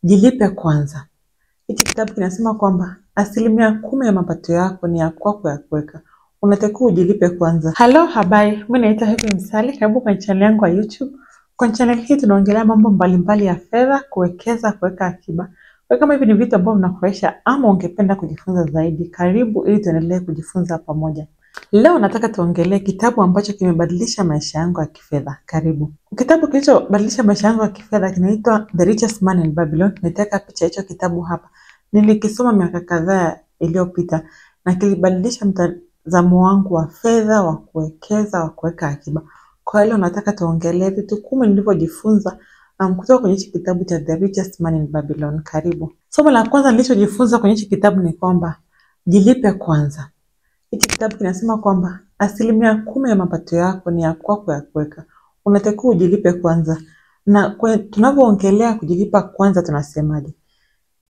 Jilipe kwanza. Hiki kitabu kinasema kwamba 10% ya mapato yako ni ya kwako ya kuweka. Unatakiwa ujilipe kwanza. Hello, habari. Mimi naitwa Heaven Msali. Karibu kwenye channel yangu ya YouTube. Kwenye channel hii tunaongelea mambo mbalimbali ya fedha, kuwekeza, kuweka akiba. Kwa kama hivi ni vitu ambavyo vinakufurahisha ama ungependa kujifunza zaidi, karibu ili tuendelee kujifunza pamoja. Leo nataka tuongelee kitabu ambacho kimebadilisha maisha yangu ya kifedha. Karibu. Kitabu kilichobadilisha maisha yangu ya kifedha kinaitwa The Richest Man in Babylon. Nitaweka picha hicho kitabu hapa. Nilikisoma miaka kadhaa iliyopita na kilibadilisha mtazamo wangu wa fedha, wa kuwekeza, wa kuweka akiba. Kwa hiyo nataka tuongelee vitu 10 nilivyojifunza kutoka kwenye hichi kitabu cha The Richest Man in Babylon. Karibu. Somo la kwanza nilichojifunza kwenye hichi kitabu ni kwamba jilipe kwanza. Hiki kitabu kinasema kwamba 10% ya mapato yako ni ya kwako ya kuweka. Unatakiwa ujilipe kwanza. Na tunapoongelea kujilipa kwanza tunasemaje?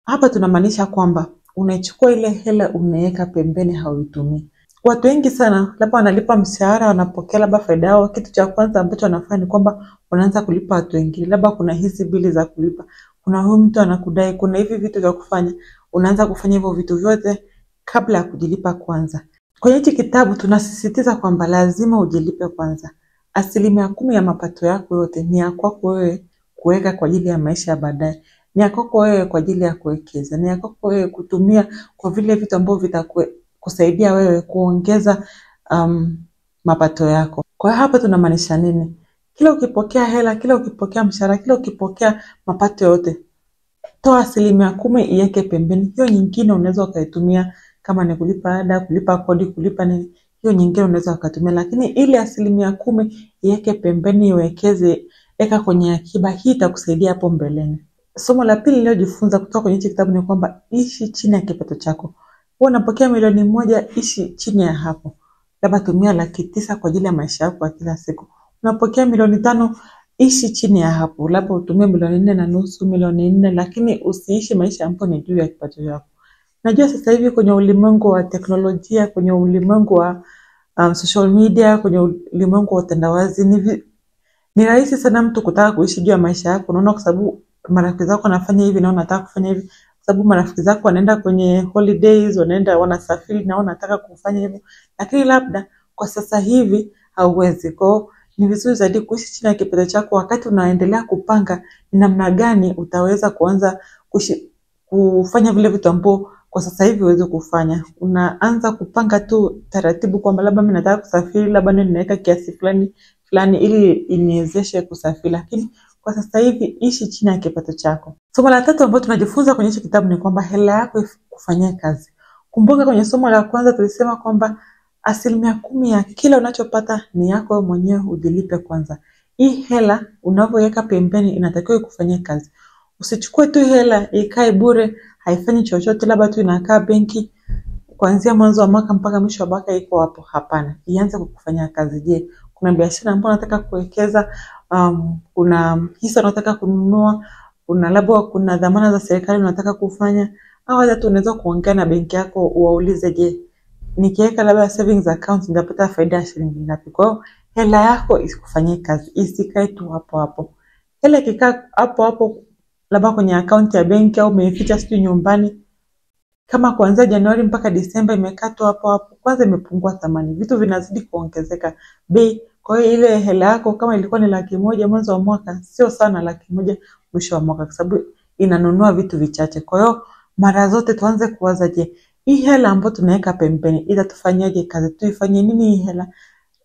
Hapa tunamaanisha kwamba unachukua ile hela unaweka pembeni, hauitumii. Watu wengi sana labda wanalipa mshahara, wanapokea labda faida yao, kitu cha kwanza ambacho wanafanya ni kwamba wanaanza kulipa watu wengine. Labda kuna hizi bili za kulipa, kuna huyu mtu anakudai, kuna hivi vitu vya kufanya. Unaanza kufanya hivyo vitu vyote kabla ya kujilipa kwanza. Kwenye hiki kitabu tunasisitiza kwamba lazima ujilipe kwanza. 10% ya mapato yako yote ni ya kwako wewe kuweka kwa ajili ya maisha ya baadaye. Ni ya kwako wewe kwa ajili ya kuwekeza. Ni ya kwako wewe kutumia kwa vile vitu ambavyo vitakusaidia wewe kuongeza mapato yako. Kwa hapa tunamaanisha nini? Kila ukipokea hela, kila ukipokea mshahara, kila ukipokea mapato yote, toa 10% iweke pembeni. Hiyo nyingine unaweza ukaitumia kama ni kulipa ada, kulipa kodi, kulipa nini. Hiyo nyingine unaweza ukatumia, lakini ile 10% iweke pembeni, iwekeze, weka kwenye akiba. Hii itakusaidia hapo mbeleni. Somo la pili nililojifunza kutoka kwenye hichi kitabu ni kwamba ishi chini ya kipato chako. Wewe unapokea milioni 1, ishi chini ya hapo. Labda tumia 900,000 kwa ajili ya maisha yako ya kila siku. Unapokea milioni 5, ishi chini ya hapo. Labda utumie milioni 4.5, milioni 4, lakini usiishi maisha ambayo ni juu ya kipato chako. Najua sasa hivi kwenye ulimwengu wa teknolojia, kwenye ulimwengu wa social media, kwenye ulimwengu wa utandawazi, ni rahisi sana mtu kutaka kuishi juu ya maisha yako. Unaona kwa sababu marafiki zako wanafanya hivi na unataka kufanya hivi. Kwa sababu marafiki zako wanaenda kwenye holidays, wanasafiri na unataka kufanya hivyo. Lakini labda kwa sasa hivi hauwezi. Kwa hiyo ni vizuri zaidi kuishi chini ya kipato chako wakati unaendelea kupanga ni namna gani utaweza kuanza kufanya vile vitu ambavyo kwa sasa hivi uweze kufanya. Unaanza kupanga tu taratibu kwamba labda mimi nataka kusafiri, labda ninaweka kiasi fulani ili iniwezeshe kusafiri, lakini kwa sasa hivi ishi chini ya kipato chako. Somo la tatu ambalo tunajifunza kwenye hicho kitabu ni kwamba hela yako kufanyia kazi. Kumbuka kwenye somo la kwanza tulisema kwamba 10% ya kila unachopata ni yako wewe mwenyewe, ujilipe kwanza. Hii hela unavyoweka pembeni inatakiwa kufanyia kazi. Usichukue tu hela ikae bure, haifanyi chochote, labda tu inakaa benki kuanzia mwanzo wa mwaka mpaka mwisho wa mwaka iko hapo. Hapana, ianze kukufanyia kazi. Je, kuna biashara ambayo unataka kuwekeza, kuna hisa unataka kununua, kuna dhamana za serikali unataka kufanya, au hata tu unaweza kuongea na benki yako uwaulize, je, nikiweka labda savings account nitapata faida ya shilingi ngapi? Kwa hiyo hela yako isikufanyie kazi, isikae tu hapo hapo. Hela ikikaa hapo hapo labda kwenye account ya benki au umeficha sio nyumbani, kama kuanzia Januari mpaka Disemba imekaa tu hapo hapo, kwanza imepungua thamani, vitu vinazidi kuongezeka bei. Kwa hiyo ile hela yako kama ilikuwa ni 100,000 mwanzo wa mwaka, sio sana 100,000 mwisho wa mwaka, kwa sababu inanunua vitu vichache. Kwa hiyo mara zote tuanze kuwaza, je, hii hela ambayo tunaweka pembeni itatufanyaje kazi? Tuifanye nini hii hela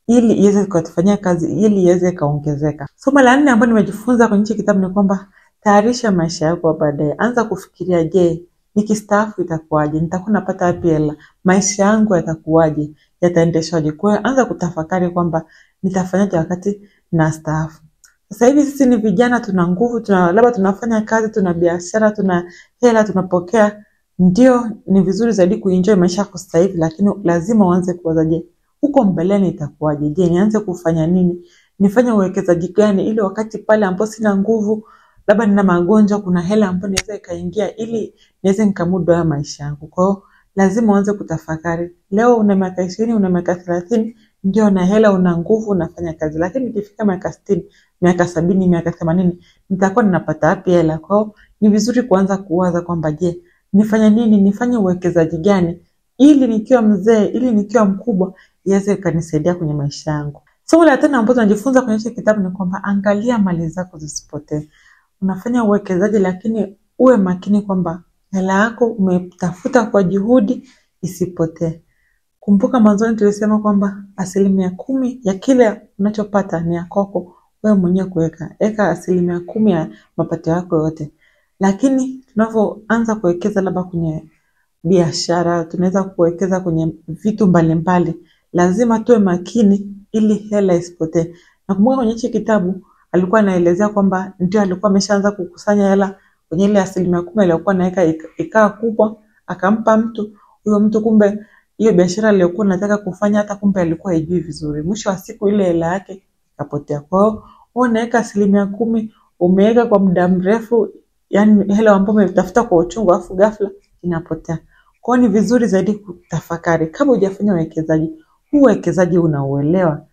ili iweze kutufanyia kazi, ili iweze kaongezeka? Somo la 4 ambalo nimejifunza kwenye hicho kitabu ni kwamba tayarisha maisha yako baadaye. Anza kufikiria, je, nikistaafu itakuwaje? Nitakuwa napata wapi hela? Maisha yangu yatakuwaje? Yataendeshwaje? Kwa hiyo anza kutafakari kwamba nitafanyaje wakati nastaafu. Sasa hivi sisi ni vijana, tuna nguvu, labda tunafanya kazi, tuna biashara, tuna hela tunapokea. Ndio ni vizuri zaidi kuenjoy maisha yako sasa hivi, lakini lazima uanze kuwaza, je, huko mbeleni itakuwaje? Je, nianze kufanya nini? Nifanye uwekezaji gani ili wakati pale ambapo sina nguvu, labda nina magonjwa, kuna hela ambayo inaweza ikaingia ili niweze nikamudu haya maisha yangu. Kwa hiyo lazima uanze kutafakari. Leo una miaka 20, una miaka 30, ndio na hela, una nguvu, unafanya kazi. Lakini ikifika miaka 60, miaka 70, miaka 80, nitakuwa ninapata wapi hela? Kwa hiyo ni vizuri kuanza kuwaza kwamba je, nifanye nini, nifanye uwekezaji gani ili nikiwa mzee, ili nikiwa mkubwa iweze kunisaidia kwenye maisha yangu. Somo la tano ambalo tunajifunza kwenye hiki kitabu ni kwamba angalia mali zako zisipotee. Unafanya uwekezaji lakini uwe makini kwamba hela yako umetafuta kwa juhudi isipotee. Kumbuka mwanzoni tulisema kwamba 10% ya kile unachopata ni ya kwako wewe mwenyewe kuweka. Eka 10% ya mapato yako yote. Lakini tunavyoanza kuwekeza labda kwenye biashara, tunaweza kuwekeza kwenye vitu mbalimbali, lazima tuwe makini ili hela isipotee. Nakumbuka kwenye hichi kitabu alikuwa anaelezea kwamba ndio alikuwa ameshaanza kukusanya hela kwenye ile 10% aliyokuwa anaweka ikawa kubwa, akampa mtu. Huyo mtu kumbe hiyo biashara aliyokuwa anataka kufanya hata kumbe alikuwa haijui vizuri. Mwisho wa siku ile hela yake ikapotea. Kwa hiyo wewe unaweka 10%, umeweka kwa muda mrefu, yani hela ambayo umetafuta kwa uchungu afu ghafla inapotea. Kwa hiyo ni vizuri zaidi kutafakari kama hujafanya uwekezaji, huu uwekezaji unauelewa?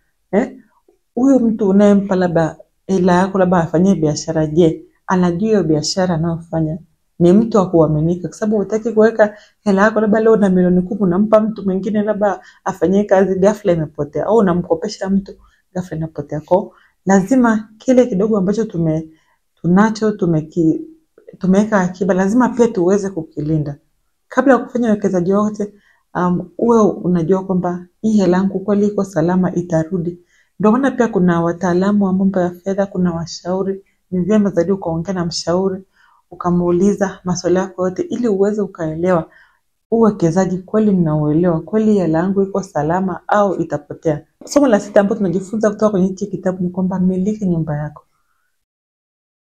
Huyo mtu unayempa labda hela yako labda afanyie biashara, je, anajua hiyo biashara anayofanya ni mtu wa kuaminika? Kwa sababu hutaki kuweka hela yako labda leo na milioni 10 unampa mtu mwingine labda afanyie kazi ghafla imepotea, au unamkopesha mtu ghafla inapotea. Kwa lazima kile kidogo ambacho tunacho tumeweka akiba lazima pia tuweze kukilinda. Kabla ya kufanya uwekezaji wote, uwe unajua kwamba hii hela yangu kweli iko salama, itarudi. Ndio maana pia kuna wataalamu wa mambo ya fedha, kuna washauri. Ni vyema zaidi ukaongea na mshauri, ukamuuliza maswali yako yote ili uweze ukaelewa uwekezaji kweli mnauelewa, kweli hela yangu iko salama au itapotea. Somo la 6 ambalo tunajifunza kutoka kwenye hiki kitabu ni kwamba miliki nyumba yako.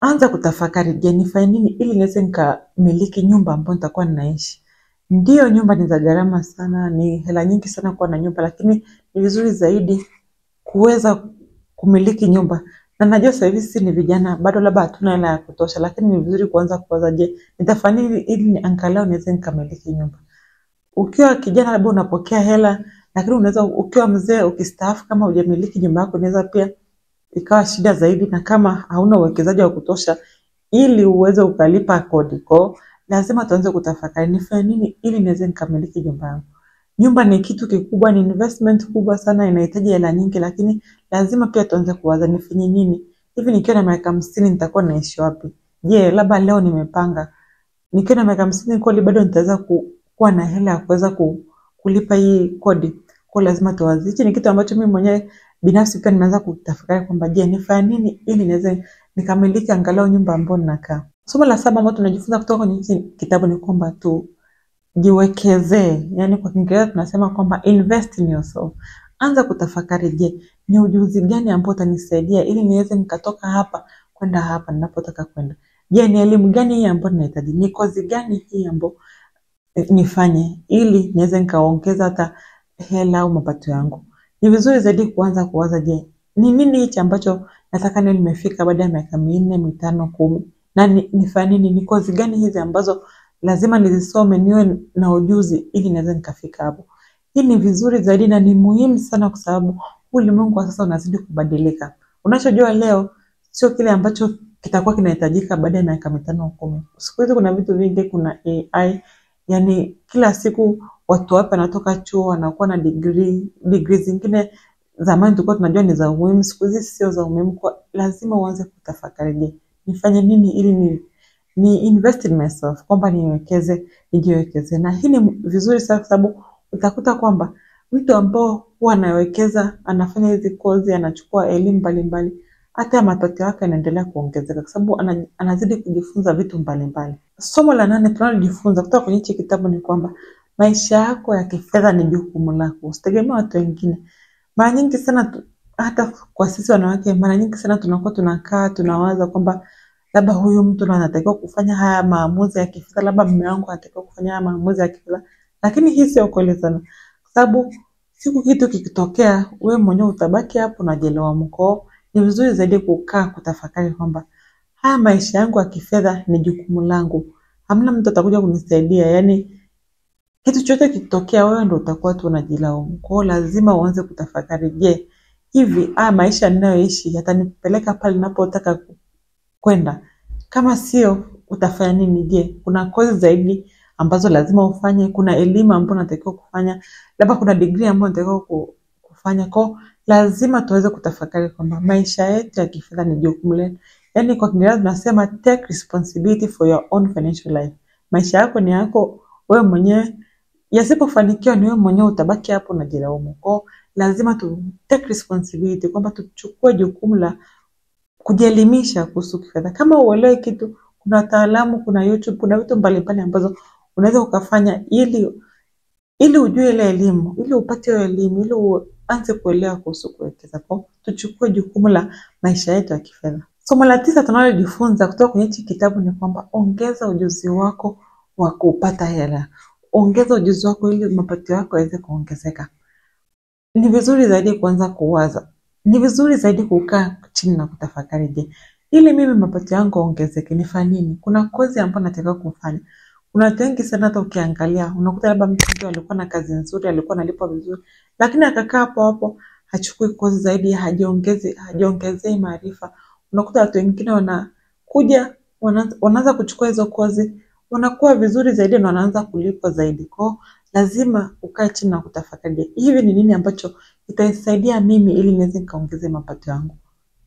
Anza kutafakari, je, nifanye nini ili niweze nikamiliki nyumba ambayo nitakuwa ninaishi? Ndio nyumba ni za gharama sana, ni hela nyingi sana kuwa na nyumba, lakini ni vizuri zaidi kuweza kumiliki nyumba. Na najua sasa hivi sisi ni vijana, bado labda hatuna hela ya kutosha, lakini ni vizuri kuanza kuwaza, je, nitafanya nini ili angalau niweze nikamiliki nyumba. Ukiwa kijana labda unapokea hela, lakini unaweza ukiwa mzee ukistaafu kama hujamiliki nyumba yako inaweza pia ikawa shida zaidi, na kama hauna uwekezaji wa kutosha ili uweze ukalipa kodi. Kwa lazima tuanze kutafakari, nifanye nini ili niweze nikamiliki nyumba yangu. Nyumba ni kitu kikubwa, ni investment kubwa sana, inahitaji hela nyingi, lakini lazima pia tuanze kuwaza nifanye nini. Hivi nikiwa na miaka 50 nitakuwa naishi wapi? Je, labda leo nimepanga nikiwa na miaka 50 kweli bado nitaweza kuwa na hela ya kuweza kulipa hii kodi? Kwa lazima tuwazi. Hichi ni kitu ambacho mimi mwenyewe binafsi pia nimeanza kutafakari kwamba je, nifanye nini ili niweze nikamiliki angalau nyumba ambayo ninakaa. Somo la 7 ambalo tunajifunza kutoka kwenye hiki kitabu ni kwamba jiwekezee. Yani kwa Kiingereza tunasema kwamba invest in yourself. Anza kutafakari, je, ni ujuzi gani ambao utanisaidia ili niweze nikatoka hapa kwenda hapa ninapotaka kwenda? Je, ni elimu gani hii ambayo ninahitaji? Ni kozi gani hii ambayo nifanye ili niweze nikaongeza hata hela au mapato yangu? Ni vizuri zaidi kuanza kuwaza, je, ni nini hichi ambacho nataka niwe nimefika baada ya miaka 4, 5, 10? Na nifanye nini? Ni kozi gani hizi ambazo lazima nizisome niwe na ujuzi ili niweze nikafika hapo? Hii ni vizuri zaidi na ni muhimu sana kwa sababu ulimwengu wa sasa unazidi kubadilika. Unachojua leo sio kile ambacho kitakuwa kinahitajika baada ya miaka 5 au 10. Siku hizi kuna vitu vingi, kuna AI, yani kila siku watu hapa wanatoka chuo wanakuwa na degree zingine zamani tulikuwa tunajua ni za umuhimu, siku hizi sio za umuhimu. Kwa lazima uanze kutafakari, je, nifanye nini ili ni invest in myself, kwamba nijiwekeze. Na hii ni vizuri sana kwa sababu utakuta kwamba mtu ambao huwa anawekeza, anafanya hizi kozi, anachukua elimu mbalimbali, hata mapato yake yanaendelea kuongezeka kwa sababu anazidi kujifunza vitu mbalimbali. Somo la 8 tunalojifunza kutoka kwenye hiki kitabu ni kwamba maisha yako ya kifedha ni jukumu lako. Usitegemee watu wengine. Mara nyingi sana hata kwa sisi wanawake, mara nyingi sana tunakuwa tunakaa tunawaza kwamba labda huyu mtu ndo anatakiwa kufanya haya maamuzi ya kifedha, labda mume wangu anatakiwa kufanya haya maamuzi ya kifedha. Lakini hii sio kweli sana. Kwa sababu siku kitu kikitokea, wewe mwenyewe utabaki hapo unajielewa mko. Ni vizuri zaidi kukaa kutafakari kwamba haya maisha yangu ya kifedha ni jukumu langu. Hamna mtu atakuja kunisaidia. Yani kitu chote kikitokea wewe ndio utakuwa tu unajilaumu. Kwa hiyo lazima uanze kutafakari, je, hivi maisha ninayoishi yatanipeleka pale ninapotaka kwenda? Kama sio, utafanya nini? Je, kuna kozi zaidi ambazo lazima ufanye? Kuna elimu ambayo unatakiwa kufanya? Labda kuna degree ambayo unatakiwa kufanya? Kwa lazima tuweze kutafakari kwamba maisha yetu ya kifedha ni jukumu letu. Yaani kwa Kiingereza tunasema take responsibility for your own financial life. Maisha yako ni yako wewe mwenyewe. Yasipofanikiwa ni wewe mwenyewe utabaki hapo unajilaumu. Kwa lazima tu take responsibility kwamba tuchukue jukumu la kujielimisha kuhusu kifedha. Kama uelewe kitu, kuna wataalamu, kuna YouTube, kuna vitu mbalimbali ambazo unaweza ukafanya ili ujue ile elimu, ili upate ile elimu, ili uanze kuelewa kuhusu kuwekeza. Kwa tuchukue jukumu la maisha yetu ya kifedha. Somo la 9 tunalojifunza kutoka kwenye hiki kitabu ni kwamba ongeza ujuzi wako wa kupata hela. Ongeza ujuzi wako ili mapato yako yaweze kuongezeka. Ni vizuri zaidi kuanza kuwaza. Ni vizuri zaidi kukaa chini na kutafakari, je, ili mimi mapato yangu ongezeke nifanye nini? Kuna kozi ambayo nataka kufanya. Kuna watu wengi sana hata ukiangalia unakuta labda mtu alikuwa na kazi nzuri, alikuwa analipwa vizuri, lakini akakaa hapo hachukui kozi zaidi, hajiongezei maarifa. Unakuta watu wengine wanakuja wanaanza kuchukua hizo kozi, wanakuwa vizuri zaidi na wanaanza kulipwa zaidi. Kwa lazima ukae chini na kutafakari, hivi ni nini ambacho itanisaidia mimi ili niweze kaongeze mapato yangu?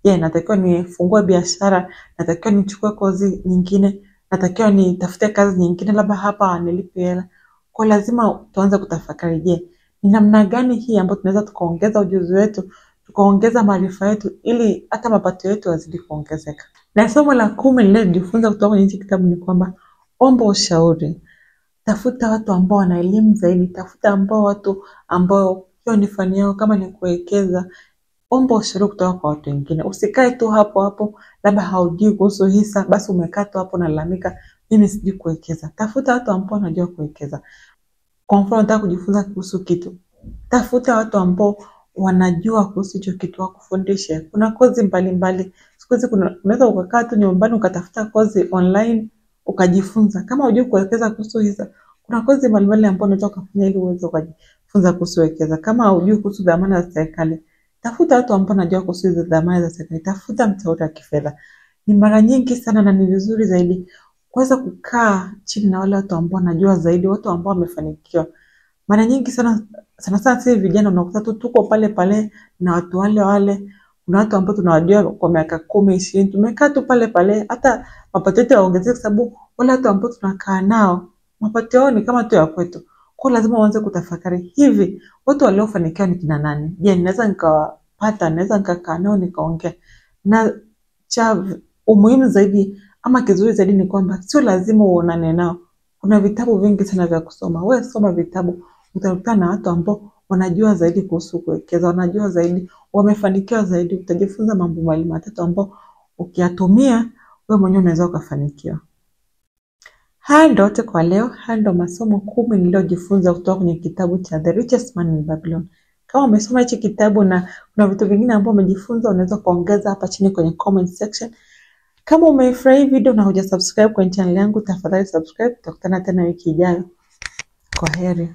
Natakiwa nifungue biashara, natakiwa nichukue kozi nyingine, natakiwa nitafute kazi nyingine, labda hapa nilipe hela. Kwa lazima tuanze kutafakari, je, ni namna gani hii ambayo tunaweza tukaongeza ujuzi wetu, tukaongeza maarifa yetu ili hata mapato yetu yazidi kuongezeka. Na somo la 10 nililojifunza kutoka kwenye hiki kitabu ni kwamba omba ushauri. Tafuta watu ambao wana elimu zaidi, tafuta watu ambao hiyo ni fani yao. Kama ni kuwekeza, omba ushauri kutoka kwa watu wengine. Usikae tu hapo, labda haujui kuhusu hisa, basi umekaa tu hapo unalalamika mimi sijui kuwekeza. Tafuta watu ambao wanajua kuwekeza. Kwa mfano unataka kujifunza kuhusu kitu, tafuta watu ambao wanajua kuhusu hicho kitu wakufundishe. Kuna kozi mbalimbali. Siku hizi unaweza ukakaa tu nyumbani ukatafuta kozi online ukajifunza. Kama hujui kuwekeza kuhusu hisa, kuna kozi mbalimbali ambazo unaweza kufanya ili uweze kujifunza kuhusu kuwekeza. Kama hujui kuhusu dhamana za serikali, tafuta watu ambao wanajua kuhusu hizo dhamana za serikali. Tafuta mtaalamu wa kifedha. Ni mara nyingi sana na ni vizuri zaidi kuweza kukaa chini na wale watu ambao wanajua zaidi, watu ambao wamefanikiwa. Mara nyingi sana sisi vijana unakuta tu tuko pale na watu wale. Kuna watu ambao tunawajua kwa miaka 10, 20, tumekaa tu pale, hata mapato yetu yaongezeke sababu wale watu ambao tunakaa nao mapato yao ni kama tu ya kwetu. Kwa lazima uanze kutafakari, hivi watu waliofanikiwa ni kina nani? Je, naweza nikawapata, naweza nikakaa nao nikaongea? Na cha umuhimu zaidi ama kizuri zaidi ni kwamba sio lazima uonane nao. Kuna vitabu vingi sana vya kusoma. Wewe soma vitabu, utakutana na watu ambao wanajua zaidi kuhusu kuwekeza, wanajua zaidi, wamefanikiwa zaidi. Utajifunza mambo mawili matatu ambao ukiyatumia wewe mwenyewe unaweza ukafanikiwa. Haya ndio yote kwa leo. Haya ndio masomo 10 niliyojifunza kutoka kwenye kitabu cha The Richest Man in Babylon. Kama umesoma hichi kitabu na kuna vitu vingine ambavyo umejifunza, unaweza kuongeza hapa chini kwenye comment section. Kama umefurahi video na hujasubscribe kwenye channel yangu, tafadhali subscribe. Tutakutana tena wiki ijayo. Kwaheri.